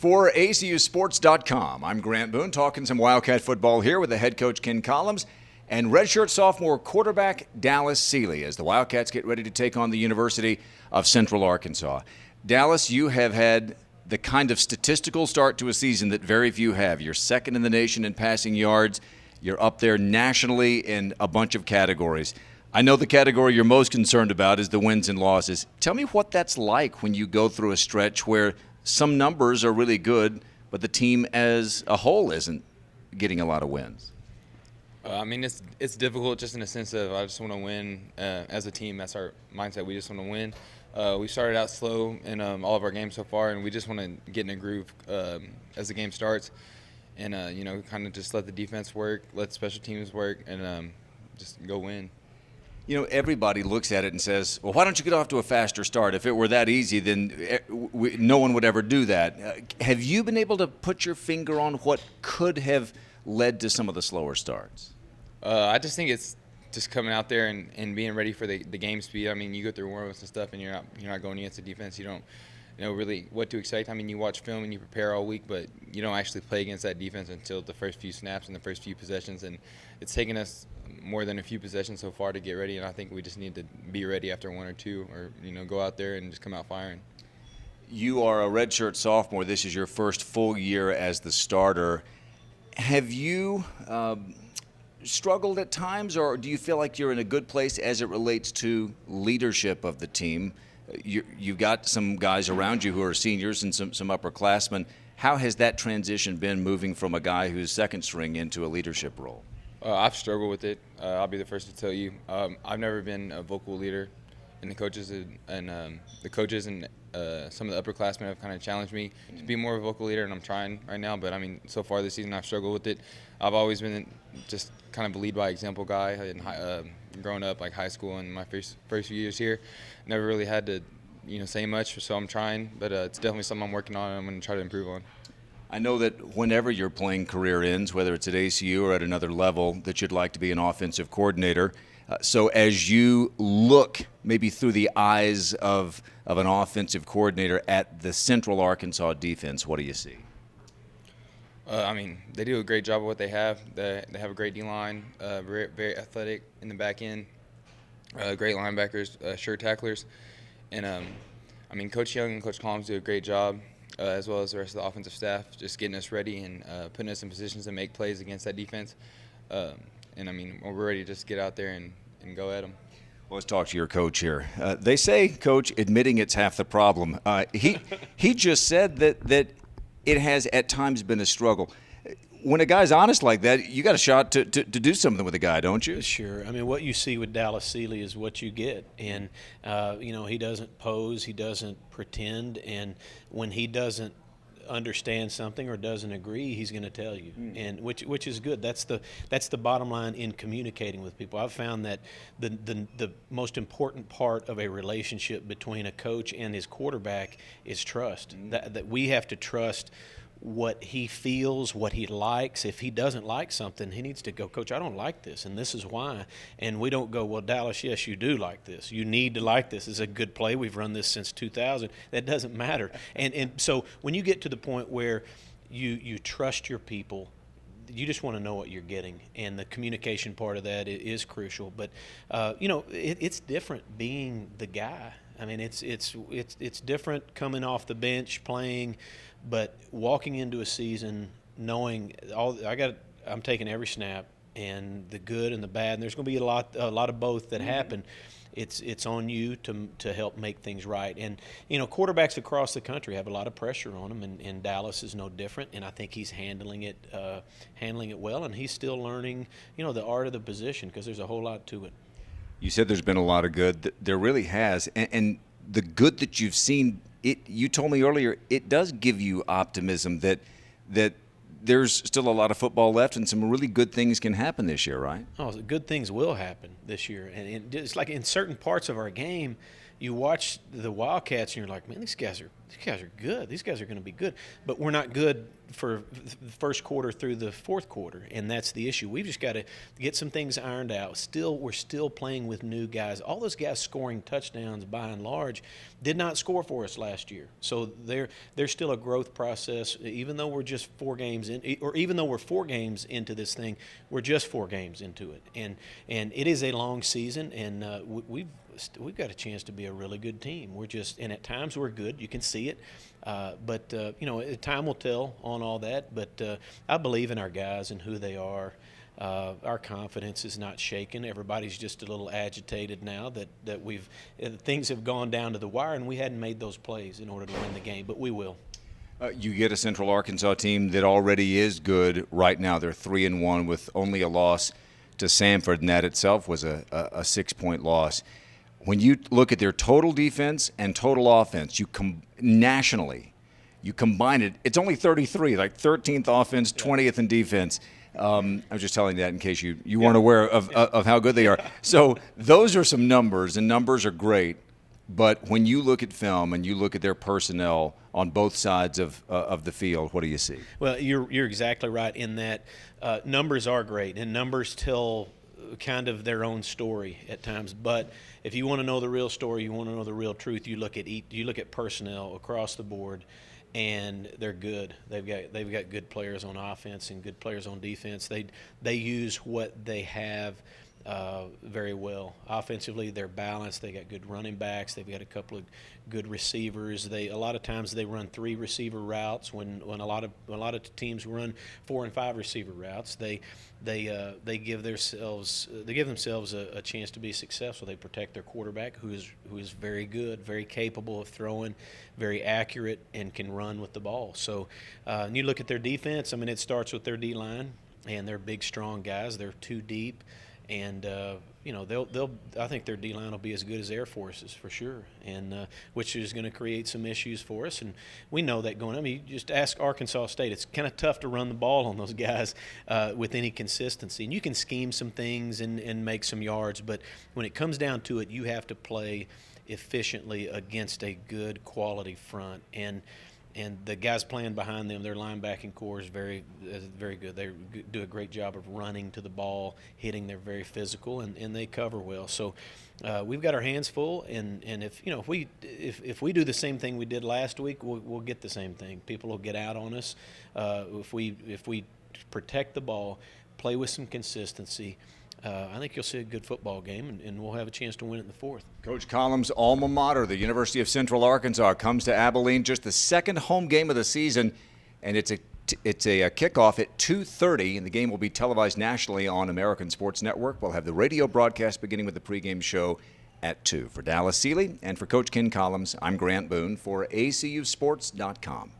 For ACUSports.com, I'm Grant Boone, talking some Wildcat football here with the head coach Ken Collums and redshirt sophomore quarterback Dallas Sealey as the Wildcats get ready to take on the University of Central Arkansas. Dallas, you have had the kind of statistical start to a season that very few have. You're second in the nation in passing yards. You're up there nationally in a bunch of categories. I know the category you're most concerned about is the wins and losses. Tell me what that's like when you go through a stretch where some numbers are really good, but the team as a whole isn't getting a lot of wins. It's difficult just in the sense of I just want to win as a team. That's our mindset. We just want to win. We started out slow in all of our games so far, and we just want to get in a groove as the game starts and, kind of just let the defense work, let the special teams work, and just go win. You know, everybody looks at it and says, well, why don't you get off to a faster start? If it were that easy, then no one would ever do that. Have you been able to put your finger on what could have led to some of the slower starts? I just think it's just coming out there and being ready for the game speed. I mean, you go through warm-ups and stuff, and you're not going against the defense. You don't know really what to expect. I mean, you watch film and you prepare all week, but you don't actually play against that defense until the first few snaps and the first few possessions. And it's taken us more than a few possessions so far to get ready, and I think we just need to be ready after one or two, or go out there and just come out firing. You are a redshirt sophomore. This is your first full year as the starter. Have you struggled at times, or do you feel like you're in a good place as it relates to leadership of the team? You've got some guys around you who are seniors and some upperclassmen. How has that transition been, moving from a guy who's second string into a leadership role? I've struggled with it. I'll be the first to tell you. I've never been a vocal leader, and the coaches and some of the upperclassmen have kind of challenged me to be more of a vocal leader, and I'm trying right now. But I mean, so far this season, I've struggled with it. I've always been just kind of a lead by example guy. Growing up, like high school and my first few years here, never really had to, say much. So I'm trying, but it's definitely something I'm working on, and I'm going to try to improve on. I know that whenever your playing career ends, whether it's at ACU or at another level, that you'd like to be an offensive coordinator. So as you look maybe through the eyes of an offensive coordinator at the Central Arkansas defense, what do you see? They do a great job of what they have. They have a great D-line, very, very athletic in the back end, great linebackers, sure tacklers. And, Coach Young and Coach Collums do a great job, as well as the rest of the offensive staff, just getting us ready and putting us in positions to make plays against that defense. We're ready to just get out there and go at them. Well, let's talk to your coach here. They say, Coach, admitting it's half the problem. He just said that it has at times been a struggle. When a guy's honest like that, you got a shot to do something with a guy, don't you? Sure. What you see with Dallas Sealey is what you get. And, he doesn't pose, he doesn't pretend. And when he doesn't understand something or doesn't agree, he's going to tell you, and which is good. That's the bottom line in communicating with people. I've found that the most important part of a relationship between a coach and his quarterback is trust. That we have to trust what he feels, what he likes. If he doesn't like something, he needs to go, Coach, I don't like this, and this is why. And we don't go, well, Dallas, yes, you do like this. You need to like this. It's a good play. We've run this since 2000. That doesn't matter. And so when you get to the point where you trust your people, you just want to know what you're getting, and the communication part of that is crucial. But it's different being the guy. It's different coming off the bench playing, but walking into a season knowing I'm taking every snap, and the good and the bad, and there's going to be a lot of both that happen. It's on you to help make things right. And quarterbacks across the country have a lot of pressure on them, and Dallas is no different. And I think he's handling it well, and he's still learning the art of the position, because there's a whole lot to it. You said there's been a lot of good. There really has, and the good that you've seen, you told me earlier, it does give you optimism that there's still a lot of football left, and some really good things can happen this year, right? Oh, good things will happen this year. And it's like in certain parts of our game, you watch the Wildcats and you're like, man, these guys are these guys are good. These guys are going to be good. But we're not good for the first quarter through the fourth quarter, and that's the issue. We've just got to get some things ironed out. We're still playing with new guys. All those guys scoring touchdowns, by and large, did not score for us last year. So there's still a growth process. Even though we're just 4 games in, or even though we're 4 games into this thing, we're just 4 games into it. And it is a long season, and we've got a chance to be a really good team. And at times we're good. You can see it. But time will tell on all that. But I believe in our guys and who they are. Our confidence is not shaken. Everybody's just a little agitated now that things have gone down to the wire, and we hadn't made those plays in order to win the game. But we will. You get a Central Arkansas team that already is good right now. They're 3-1 with only a loss to Samford, and that itself was a 6-point loss. When you look at their total defense and total offense, nationally, you combine it, it's only 33, like 13th offense, 20th in defense. I was just telling you that in case you weren't aware of how good they are. So those are some numbers, and numbers are great. But when you look at film and you look at their personnel on both sides of the field, what do you see? Well, you're exactly right in that numbers are great, and numbers tell kind of their own story at times. But if you want to know the real story, you want to know the real truth, you look at personnel across the board, and they're good. They've got good players on offense and good players on defense. They use what they have very well. Offensively, they're balanced. They got good running backs. They've got a couple of good receivers. A lot of times they run 3 receiver routes when a lot of teams run 4 and 5 receiver routes. They give themselves a chance to be successful. They protect their quarterback, who is very good, very capable of throwing, very accurate, and can run with the ball. So and you look at their defense. I mean, it starts with their D line, and they're big, strong guys. They're 2 deep. And I think their D-line will be as good as Air Force's for sure, and which is going to create some issues for us. And we know that going. I mean, you just ask Arkansas State. It's kind of tough to run the ball on those guys with any consistency. And you can scheme some things and make some yards, but when it comes down to it, you have to play efficiently against a good quality front. And the guys playing behind them, their linebacking core is very good. They do a great job of running to the ball, hitting. They're very physical, and they cover well. So we've got our hands full, and if we do the same thing we did last week, we'll get the same thing. People will get out on us. If we protect the ball, play with some consistency, I think you'll see a good football game, and we'll have a chance to win it in the 4th. Coach Collums' alma mater, the University of Central Arkansas, comes to Abilene, just the second home game of the season, and it's a kickoff at 2:30, and the game will be televised nationally on American Sports Network. We'll have the radio broadcast beginning with the pregame show at 2. For Dallas Sealey and for Coach Ken Collums, I'm Grant Boone for ACUSports.com.